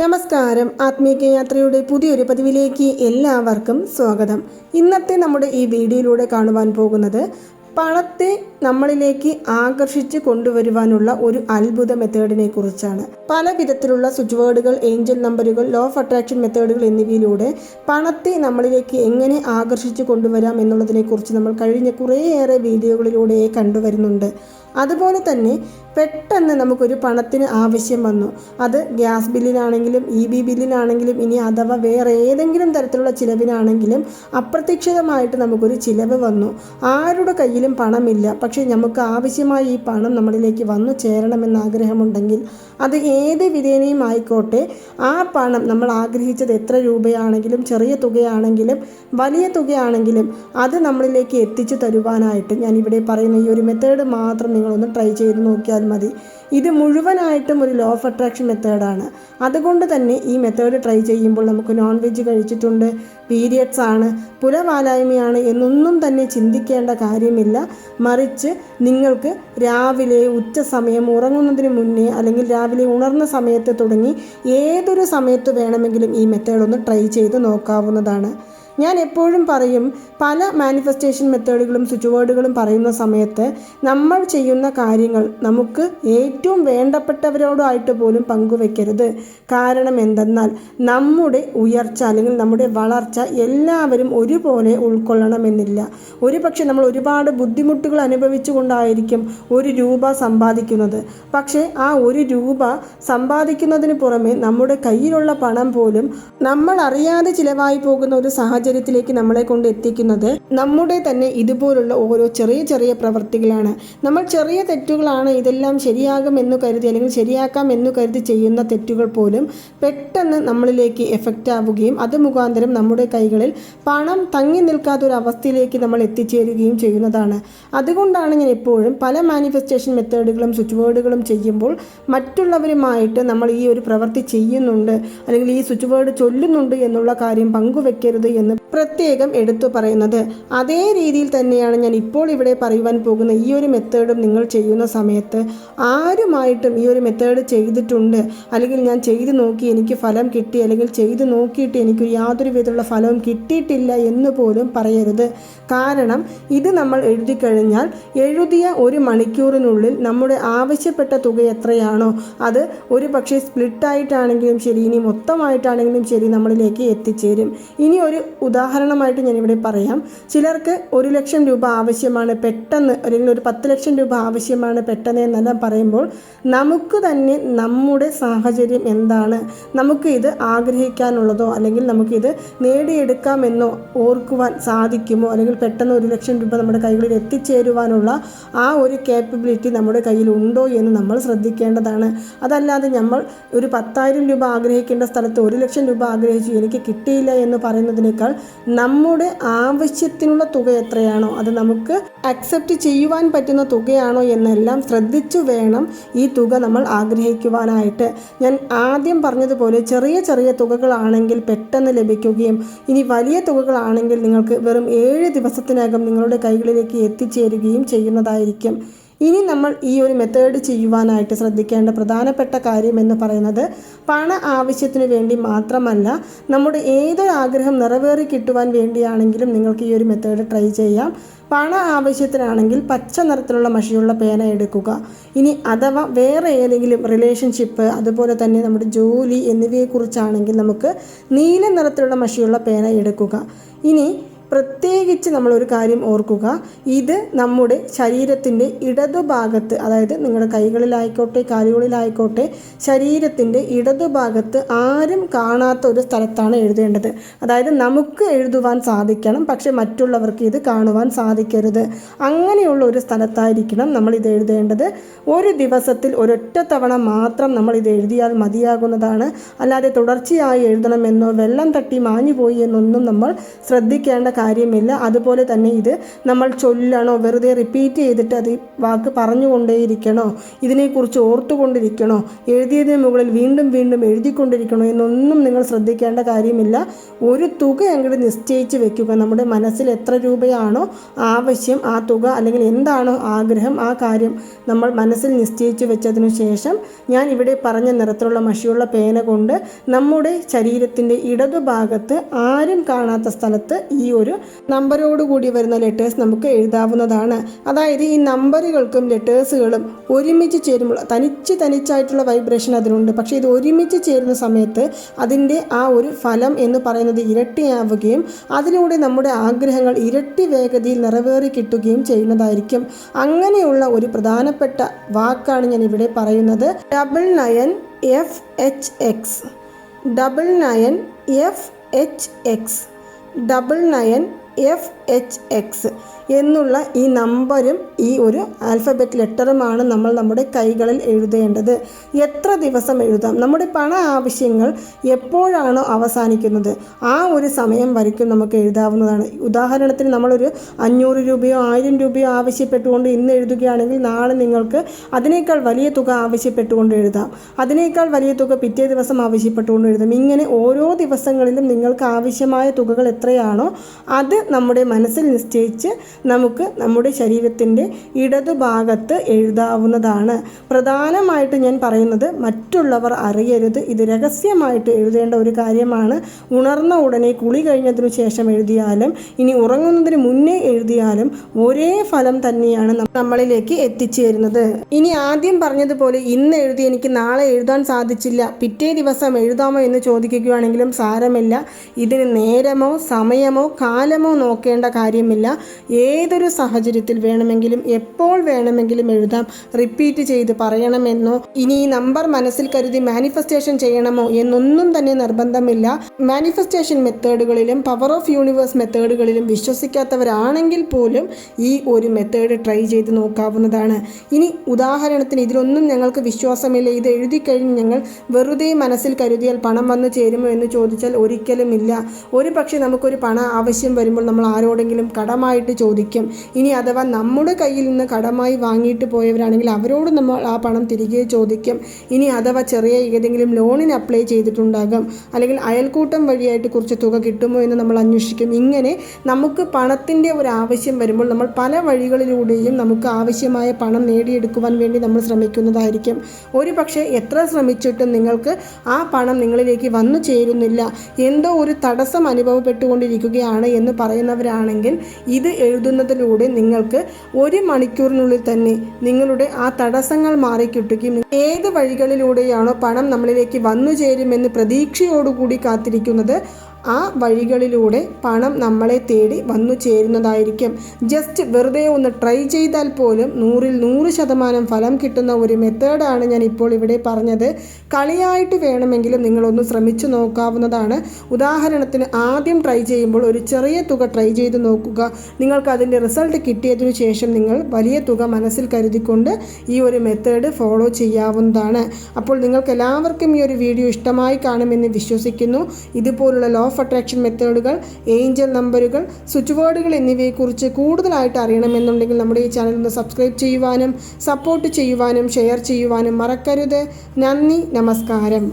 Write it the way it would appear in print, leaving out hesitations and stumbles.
നമസ്കാരം. ആത്മീയ യാത്രയുടെ പുതിയൊരു പതിവിലേക്ക് എല്ലാവർക്കും സ്വാഗതം. ഇന്നത്തെ നമ്മുടെ ഈ വീഡിയോയിലൂടെ കാണുവാൻ പോകുന്നത് പണത്തെ നമ്മളിലേക്ക് ആകർഷിച്ച് കൊണ്ടുവരുവാനുള്ള ഒരു അത്ഭുത മെത്തേഡിനെ കുറിച്ചാണ്. പല വിധത്തിലുള്ള സ്വിച്ച് വേർഡുകൾ, ഏഞ്ചൽ നമ്പറുകൾ, ലോ ഓഫ് അട്രാക്ഷൻ മെത്തേഡുകൾ എന്നിവയിലൂടെ പണത്തെ നമ്മളിലേക്ക് എങ്ങനെ ആകർഷിച്ച് കൊണ്ടുവരാം എന്നുള്ളതിനെ കുറിച്ച് നമ്മൾ കഴിഞ്ഞ കുറേയേറെ വീഡിയോകളിലൂടെ കണ്ടുവരുന്നുണ്ട്. അതുപോലെ തന്നെ പെട്ടെന്ന് നമുക്കൊരു പണത്തിന് ആവശ്യം വന്നു. അത് ഗ്യാസ് ബില്ലിനാണെങ്കിലും EB ബില്ലിനാണെങ്കിലും ഇനി അഥവാ വേറെ ഏതെങ്കിലും തരത്തിലുള്ള ചിലവിനാണെങ്കിലും അപ്രതീക്ഷിതമായിട്ട് നമുക്കൊരു ചിലവ് വന്നു. ആരുടെ കയ്യിലും പണമില്ല, പക്ഷേ നമുക്ക് ആവശ്യമായ ഈ പണം നമ്മളിലേക്ക് വന്നു ചേരണമെന്ന് ആഗ്രഹമുണ്ടെങ്കിൽ അത് ഏത് വിധേനയും ആയിക്കോട്ടെ, ആ പണം നമ്മൾ ആഗ്രഹിച്ചത് എത്ര രൂപയാണെങ്കിലും, ചെറിയ തുകയാണെങ്കിലും വലിയ തുകയാണെങ്കിലും അത് നമ്മളിലേക്ക് എത്തിച്ചു തരുവാനായിട്ട് ഞാനിവിടെ പറയുന്ന ഈ ഒരു മെത്തേഡ് മാത്രം നിങ്ങളൊന്ന് ട്രൈ ചെയ്ത് നോക്കിയാൽ മതി. ഇത് മുഴുവനായിട്ടും ഒരു ലോ ഓഫ് അട്രാക്ഷൻ മെത്തേഡാണ്. അതുകൊണ്ട് തന്നെ ഈ മെത്തേഡ് ട്രൈ ചെയ്യുമ്പോൾ നമുക്ക് നോൺ വെജ് കഴിച്ചിട്ടുണ്ട്, പീരിയഡ്സ് ആണ്, പുലവാലായ്മയാണ് എന്നൊന്നും തന്നെ ചിന്തിക്കേണ്ട കാര്യമില്ല. മറിച്ച് നിങ്ങൾക്ക് രാവിലെ ഉച്ച സമയം ഉറങ്ങുന്നതിന് മുന്നേ അല്ലെങ്കിൽ രാവിലെ ഉണർന്ന സമയത്ത് തുടങ്ങി ഏതൊരു സമയത്ത് വേണമെങ്കിലും ഈ മെത്തേഡ് ഒന്ന് ട്രൈ ചെയ്ത് നോക്കാവുന്നതാണ്. ഞാൻ എപ്പോഴും പറയും, പല മാനിഫെസ്റ്റേഷൻ മെത്തേഡുകളും സ്വിച്ച് വേർഡുകളും പറയുന്ന സമയത്ത് നമ്മൾ ചെയ്യുന്ന കാര്യങ്ങൾ നമുക്ക് ഏറ്റവും വേണ്ടപ്പെട്ടവരോടായിട്ട് പോലും പങ്കുവെക്കരുത്. കാരണം എന്തെന്നാൽ നമ്മുടെ ഉയർച്ച അല്ലെങ്കിൽ നമ്മുടെ വളർച്ച എല്ലാവരും ഒരുപോലെ ഉൾക്കൊള്ളണമെന്നില്ല. ഒരുപക്ഷെ നമ്മൾ ഒരുപാട് ബുദ്ധിമുട്ടുകൾ അനുഭവിച്ചുകൊണ്ടായിരിക്കും ഒരു രൂപ സമ്പാദിക്കുന്നത്. പക്ഷേ ആ ഒരു രൂപ സമ്പാദിക്കുന്നതിന് പുറമെ നമ്മുടെ കയ്യിലുള്ള പണം പോലും നമ്മൾ അറിയാതെ ചിലവായി പോകുന്ന ഒരു സാഹചര്യത്തിലേക്ക് നമ്മളെ കൊണ്ട് എത്തിക്കുന്നത് നമ്മുടെ തന്നെ ഇതുപോലുള്ള ഓരോ ചെറിയ ചെറിയ പ്രവൃത്തികളാണ്. നമ്മൾ ചെറിയ തെറ്റുകളാണ്, ഇതെല്ലാം ശരിയാകുമെന്ന് കരുതി അല്ലെങ്കിൽ ശരിയാക്കാം എന്ന് കരുതി ചെയ്യുന്ന തെറ്റുകൾ പോലും പെട്ടെന്ന് നമ്മളിലേക്ക് എഫക്റ്റ് ആവുകയും അത് മുഖാന്തരം നമ്മുടെ കൈകളിൽ പണം തങ്ങി നിൽക്കാത്തൊരു അവസ്ഥയിലേക്ക് നമ്മൾ എത്തിച്ചേരുകയും ചെയ്യുന്നതാണ്. അതുകൊണ്ടാണ് ഞാൻ എപ്പോഴും പല മാനിഫെസ്റ്റേഷൻ മെത്തേഡുകളും സ്വിച്ച് വേർഡുകളും ചെയ്യുമ്പോൾ മറ്റുള്ളവരുമായിട്ട് നമ്മൾ ഈ ഒരു പ്രവൃത്തി ചെയ്യുന്നുണ്ട് അല്ലെങ്കിൽ ഈ സ്വിച്ച് വേർഡ് ചൊല്ലുന്നുണ്ട് എന്നുള്ള കാര്യം പങ്കുവെക്കരുത് എന്ന് പ്രത്യേകം എടുത്തു പറയുന്നത്. അതേ രീതിയിൽ തന്നെയാണ് ഞാൻ ഇപ്പോൾ ഇവിടെ പറയുവാൻ പോകുന്ന ഈ ഒരു മെത്തേഡും നിങ്ങൾ ചെയ്യുന്ന സമയത്ത് ആരുമായിട്ടും ഈ ഒരു മെത്തേഡ് ചെയ്തിട്ടുണ്ട് അല്ലെങ്കിൽ ഞാൻ ചെയ്തു നോക്കി എനിക്ക് ഫലം കിട്ടി അല്ലെങ്കിൽ ചെയ്തു നോക്കിയിട്ട് എനിക്ക് യാതൊരു വിധമുള്ള ഫലവും കിട്ടിയിട്ടില്ല എന്ന് പോലും പറയരുത്. കാരണം ഇത് നമ്മൾ എഴുതി കഴിഞ്ഞാൽ എഴുതിയ ഒരു മണിക്കൂറിനുള്ളിൽ നമ്മുടെ ആവശ്യപ്പെട്ട തുക എത്രയാണോ അത് ഒരു പക്ഷേ സ്പ്ലിറ്റായിട്ടാണെങ്കിലും ശരി, ഇനി മൊത്തമായിട്ടാണെങ്കിലും ശരി നമ്മളിലേക്ക് എത്തിച്ചേരും. ഇനി ഒരു ഉദാഹരണമായിട്ട് ഞാനിവിടെ പറയാം. ചിലർക്ക് 1 ലക്ഷം രൂപ ആവശ്യമാണ് പെട്ടെന്ന്, അല്ലെങ്കിൽ ഒരു 10 ലക്ഷം രൂപ ആവശ്യമാണ് പെട്ടെന്ന് എന്നെല്ലാം പറയുമ്പോൾ നമുക്ക് തന്നെ നമ്മുടെ സാഹചര്യം എന്താണ്, നമുക്ക് ഇത് ആഗ്രഹിക്കാനുള്ളതോ അല്ലെങ്കിൽ നമുക്കിത് നേടിയെടുക്കാമെന്നോ ഓർക്കുവാൻ സാധിക്കുമോ, അല്ലെങ്കിൽ പെട്ടെന്ന് 1 ലക്ഷം രൂപ നമ്മുടെ കൈകളിൽ എത്തിച്ചേരുവാനുള്ള ആ ഒരു കേപ്പബിലിറ്റി നമ്മുടെ കയ്യിൽ ഉണ്ടോ എന്ന് നമ്മൾ ശ്രദ്ധിക്കേണ്ടതാണ്. അതല്ലാതെ നമ്മൾ ഒരു 10,000 രൂപ ആഗ്രഹിക്കേണ്ട സ്ഥലത്ത് 1 ലക്ഷം രൂപ ആഗ്രഹിച്ചു എനിക്ക് കിട്ടിയില്ല എന്ന് പറയുന്നതിനേക്കാൾ നമ്മുടെ ആവശ്യത്തിനുള്ള തുക എത്രയാണോ അത് നമുക്ക് അക്സെപ്റ്റ് ചെയ്യുവാൻ പറ്റുന്ന തുകയാണോ എന്നെല്ലാം ശ്രദ്ധിച്ചു വേണം ഈ തുക നമ്മൾ ആഗ്രഹിക്കുവാനായിട്ട്. ഞാൻ ആദ്യം പറഞ്ഞതുപോലെ ചെറിയ ചെറിയ തുകകളാണെങ്കിൽ പെട്ടെന്ന് ലഭിക്കുകയും ഇനി വലിയ തുകകളാണെങ്കിൽ നിങ്ങൾക്ക് വെറും 7 ദിവസത്തിനകം നിങ്ങളുടെ കൈകളിലേക്ക് എത്തിച്ചേരുകയും ചെയ്യുന്നതായിരിക്കും. ഇനി നമ്മൾ ഈ ഒരു മെത്തേഡ് ചെയ്യുവാനായിട്ട് ശ്രദ്ധിക്കേണ്ട പ്രധാനപ്പെട്ട കാര്യം എന്ന് പറയുന്നത് പണ ആവശ്യത്തിന് വേണ്ടി മാത്രമല്ല, നമ്മുടെ ഏതൊരു ആഗ്രഹം നിറവേറി കിട്ടുവാൻ വേണ്ടിയാണെങ്കിലും നിങ്ങൾക്ക് ഈ ഒരു മെത്തേഡ് ട്രൈ ചെയ്യാം. പണ ആവശ്യത്തിനാണെങ്കിൽ പച്ച നിറത്തിലുള്ള മഷിയുള്ള പേന എടുക്കുക. ഇനി അഥവാ വേറെ ഏതെങ്കിലും റിലേഷൻഷിപ്പ്, അതുപോലെ തന്നെ നമ്മുടെ ജോലി എന്നിവയെക്കുറിച്ചാണെങ്കിൽ നമുക്ക് നീല നിറത്തിലുള്ള മഷിയുള്ള പേന എടുക്കുക. ഇനി പ്രത്യേകിച്ച് നമ്മളൊരു കാര്യം ഓർക്കുക, ഇത് നമ്മുടെ ശരീരത്തിൻ്റെ ഇടതുഭാഗത്ത്, അതായത് നിങ്ങളുടെ കൈകളിലായിക്കോട്ടെ കാലുകളിലായിക്കോട്ടെ ശരീരത്തിൻ്റെ ഇടതുഭാഗത്ത് ആരും കാണാത്ത ഒരു സ്ഥലത്താണ് എഴുതേണ്ടത്. അതായത് നമുക്ക് എഴുതുവാൻ സാധിക്കണം, പക്ഷെ മറ്റുള്ളവർക്ക് ഇത് കാണുവാൻ സാധിക്കരുത്. അങ്ങനെയുള്ള ഒരു സ്ഥലത്തായിരിക്കണം നമ്മൾ ഇത് എഴുതേണ്ടത്. ഒരു ദിവസത്തിൽ ഒരൊറ്റ തവണ മാത്രം നമ്മൾ ഇത് എഴുതിയാൽ മതിയാകുന്നതാണ്. അല്ലാതെ തുടർച്ചയായി എഴുതണമെന്നോ വെള്ളം തട്ടി മാഞ്ഞു പോയി എന്നൊന്നും നമ്മൾ ശ്രദ്ധിക്കേണ്ട കാര്യമില്ല. അതുപോലെ തന്നെ ഇത് നമ്മൾ ചൊല്ലണോ, വെറുതെ റിപ്പീറ്റ് ചെയ്തിട്ട് അത് വാക്ക് പറഞ്ഞുകൊണ്ടേയിരിക്കണോ, ഇതിനെക്കുറിച്ച് ഓർത്തുകൊണ്ടിരിക്കണോ, എഴുതിയതിന് മുകളിൽ വീണ്ടും വീണ്ടും എഴുതിക്കൊണ്ടിരിക്കണോ എന്നൊന്നും നിങ്ങൾ ശ്രദ്ധിക്കേണ്ട കാര്യമില്ല. ഒരു തുക അങ്ങോട്ട് നിശ്ചയിച്ച് വെക്കുക. നമ്മുടെ മനസ്സിൽ എത്ര രൂപയാണോ ആവശ്യം, ആ തുക അല്ലെങ്കിൽ എന്താണോ ആഗ്രഹം, ആ കാര്യം നമ്മൾ മനസ്സിൽ നിശ്ചയിച്ച് വെച്ചതിനു ശേഷം ഞാൻ ഇവിടെ പറഞ്ഞ നിറത്തിലുള്ള മഷിയുള്ള പേന കൊണ്ട് നമ്മുടെ ശരീരത്തിൻ്റെ ഇടതുഭാഗത്ത് ആരും കാണാത്ത സ്ഥലത്ത് ഈ ഒരു നമ്പരോടുകൂടി വരുന്ന ലെറ്റേഴ്സ് നമുക്ക് എഴുതാവുന്നതാണ്. അതായത് ഈ നമ്പറുകൾക്കും ലെറ്റേഴ്സുകളും ഒരുമിച്ച് ചേരുമ്പോൾ തനിച്ചായിട്ടുള്ള വൈബ്രേഷൻ അതിനുണ്ട്. പക്ഷേ ഇത് ഒരുമിച്ച് ചേരുന്ന സമയത്ത് അതിൻ്റെ ആ ഒരു ഫലം എന്ന് പറയുന്നത് ഇരട്ടിയാവുകയും അതിലൂടെ നമ്മുടെ ആഗ്രഹങ്ങൾ ഇരട്ടി വേഗതയിൽ നിറവേറി കിട്ടുകയും ചെയ്യുന്നതായിരിക്കും. അങ്ങനെയുള്ള ഒരു പ്രധാനപ്പെട്ട വാക്കാണ് ഞാൻ ഇവിടെ പറയുന്നത് 99FHX 99FHX 99FHX എന്നുള്ള ഈ നമ്പരും ഈ ഒരു ആൽഫബറ്റ് ലെറ്ററുമാണ് നമ്മൾ നമ്മുടെ കൈകളിൽ എഴുതേണ്ടത്. എത്ര ദിവസം എഴുതാം? നമ്മുടെ പണ ആവശ്യങ്ങൾ എപ്പോഴാണോ അവസാനിക്കുന്നത് ആ ഒരു സമയം വരയ്ക്കും നമുക്ക് എഴുതാവുന്നതാണ്. ഉദാഹരണത്തിന് നമ്മളൊരു 500 രൂപയോ 1000 രൂപയോ ആവശ്യപ്പെട്ടുകൊണ്ട് ഇന്ന് എഴുതുകയാണെങ്കിൽ നാളെ നിങ്ങൾക്ക് അതിനേക്കാൾ വലിയ തുക ആവശ്യപ്പെട്ടുകൊണ്ട് എഴുതാം. അതിനേക്കാൾ വലിയ തുക പിറ്റേ ദിവസം ആവശ്യപ്പെട്ടുകൊണ്ട് എഴുതാം. ഇങ്ങനെ ഓരോ ദിവസങ്ങളിലും നിങ്ങൾക്ക് ആവശ്യമായ തുകകൾ എത്രയാണോ അത് നമ്മുടെ മനസ്സിൽ നിശ്ചയിച്ച് നമുക്ക് നമ്മുടെ ശരീരത്തിൻ്റെ ഇടതുഭാഗത്ത് എഴുതാവുന്നതാണ്. പ്രധാനമായിട്ട് ഞാൻ പറയുന്നത് മറ്റുള്ളവർ അറിയരുത്. ഇത് രഹസ്യമായിട്ട് എഴുതേണ്ട ഒരു കാര്യമാണ്. ഉണർന്ന ഉടനെ കുളി കഴിഞ്ഞതിനു ശേഷം എഴുതിയാലും ഇനി ഉറങ്ങുന്നതിന് മുന്നേ എഴുതിയാലും ഒരേ ഫലം തന്നെയാണ് നമ്മളിലേക്ക് എത്തിച്ചേരുന്നത്. ഇനി ആദ്യം പറഞ്ഞതുപോലെ ഇന്ന് എഴുതി എനിക്ക് നാളെ എഴുതാൻ സാധിച്ചില്ല, പിറ്റേ ദിവസം എഴുതാമോ എന്ന് ചോദിക്കുകയാണെങ്കിലും സാരമില്ല. ഇതിന് നേരമോ സമയമോ കാലമോ നോക്കേണ്ട കാര്യമില്ല. ഏതൊരു സാഹചര്യത്തിൽ വേണമെങ്കിലും എപ്പോൾ വേണമെങ്കിലും എഴുതാം. റിപ്പീറ്റ് ചെയ്ത് പറയണമെന്നോ ഇനി ഈ നമ്പർ മനസ്സിൽ കരുതി മാനിഫെസ്റ്റേഷൻ ചെയ്യണമോ എന്നൊന്നും തന്നെ നിർബന്ധമില്ല. മാനിഫെസ്റ്റേഷൻ മെത്തേഡുകളിലും പവർ ഓഫ് യൂണിവേഴ്സ് മെത്തേഡുകളിലും വിശ്വസിക്കാത്തവരാണെങ്കിൽ പോലും ഈ ഒരു മെത്തേഡ് ട്രൈ ചെയ്ത് നോക്കാവുന്നതാണ്. ഇനി ഉദാഹരണത്തിന് ഇതിലൊന്നും ഞങ്ങൾക്ക് വിശ്വാസമില്ല, ഇത് എഴുതി കഴിഞ്ഞ് ഞങ്ങൾ വെറുതെ മനസ്സിൽ കരുതിയാൽ പണം വന്നു ചേരുമോ എന്ന് ചോദിച്ചാൽ ഒരിക്കലുമില്ല. ഒരു പക്ഷേ നമുക്കൊരു പണം ആവശ്യം വരുമ്പോൾ നമ്മൾ ആരോടെങ്കിലും കടമായിട്ട് ചോദിക്കും. ഇനി അഥവാ നമ്മുടെ കയ്യിൽ നിന്ന് കടമായി വാങ്ങിയിട്ട് പോയവരാണെങ്കിൽ അവരോട് നമ്മൾ ആ പണം തിരികെ ചോദിക്കും. ഇനി അഥവാ ചെറിയ ഏതെങ്കിലും ലോണിന് അപ്ലൈ ചെയ്തിട്ടുണ്ടാകാം, അല്ലെങ്കിൽ അയൽക്കൂട്ടം വഴിയായിട്ട് കുറച്ച് തുക കിട്ടുമോ എന്ന് നമ്മൾ അന്വേഷിക്കും. ഇങ്ങനെ നമുക്ക് പണത്തിൻ്റെ ഒരു ആവശ്യം വരുമ്പോൾ നമ്മൾ പല വഴികളിലൂടെയും നമുക്ക് ആവശ്യമായ പണം നേടിയെടുക്കുവാൻ വേണ്ടി നമ്മൾ ശ്രമിക്കുന്നതായിരിക്കും. ഒരു പക്ഷേ എത്ര ശ്രമിച്ചിട്ടും നിങ്ങൾക്ക് ആ പണം നിങ്ങളിലേക്ക് വന്നു ചേരുന്നില്ല, എന്തോ ഒരു തടസ്സം അനുഭവപ്പെട്ടുകൊണ്ടിരിക്കുകയാണ് എന്ന് പറയുന്നവരാണെങ്കിൽ ഇത് എഴുതുന്നതിലൂടെ നിങ്ങൾക്ക് 1 മണിക്കൂറിനുള്ളിൽ തന്നെ നിങ്ങളുടെ ആ തടസ്സങ്ങൾ മാറിക്കിട്ടുകയും ഏത് വഴികളിലൂടെയാണോ പണം നമ്മളിലേക്ക് വന്നു ചേരുമെന്ന് പ്രതീക്ഷയോടുകൂടി കാത്തിരിക്കുന്നത് ആ വഴികളിലൂടെ പണം നമ്മളെ തേടി വന്നു ചേരുന്നതായിരിക്കും. ജസ്റ്റ് വെറുതെ ഒന്ന് ട്രൈ ചെയ്താൽ പോലും 100ൽ 100% ഫലം കിട്ടുന്ന ഒരു മെത്തേഡാണ് ഞാൻ ഇപ്പോൾ ഇവിടെ പറഞ്ഞത്. കളിയായിട്ട് വേണമെങ്കിലും നിങ്ങളൊന്ന് ശ്രമിച്ചു നോക്കാവുന്നതാണ്. ഉദാഹരണത്തിന് ആദ്യം ട്രൈ ചെയ്യുമ്പോൾ ഒരു ചെറിയ തുക ട്രൈ ചെയ്ത് നോക്കുക. നിങ്ങൾക്ക് അതിൻ്റെ റിസൾട്ട് കിട്ടിയതിനു ശേഷം നിങ്ങൾ വലിയ തുക മനസ്സിൽ കരുതിക്കൊണ്ട് ഈ ഒരു മെത്തേഡ് ഫോളോ ചെയ്യാവുന്നതാണ്. അപ്പോൾ നിങ്ങൾക്ക് എല്ലാവർക്കും ഈ ഒരു വീഡിയോ ഇഷ്ടമായി കാണുമെന്ന് വിശ്വസിക്കുന്നു. ഇതുപോലുള്ള ലോ ഓഫ് അട്രാക്ഷൻ മെത്തേഡുകൾ, ഏഞ്ചൽ നമ്പറുകൾ, സ്വിച്ച് വേർഡുകൾ എന്നിവയെക്കുറിച്ച് കൂടുതലായിട്ട് അറിയണമെന്നുണ്ടെങ്കിൽ നമ്മുടെ ഈ ചാനൽ ഒന്ന് സബ്സ്ക്രൈബ് ചെയ്യുവാനും സപ്പോർട്ട് ചെയ്യുവാനും ഷെയർ ചെയ്യുവാനും മറക്കരുത്. നന്ദി, നമസ്കാരം.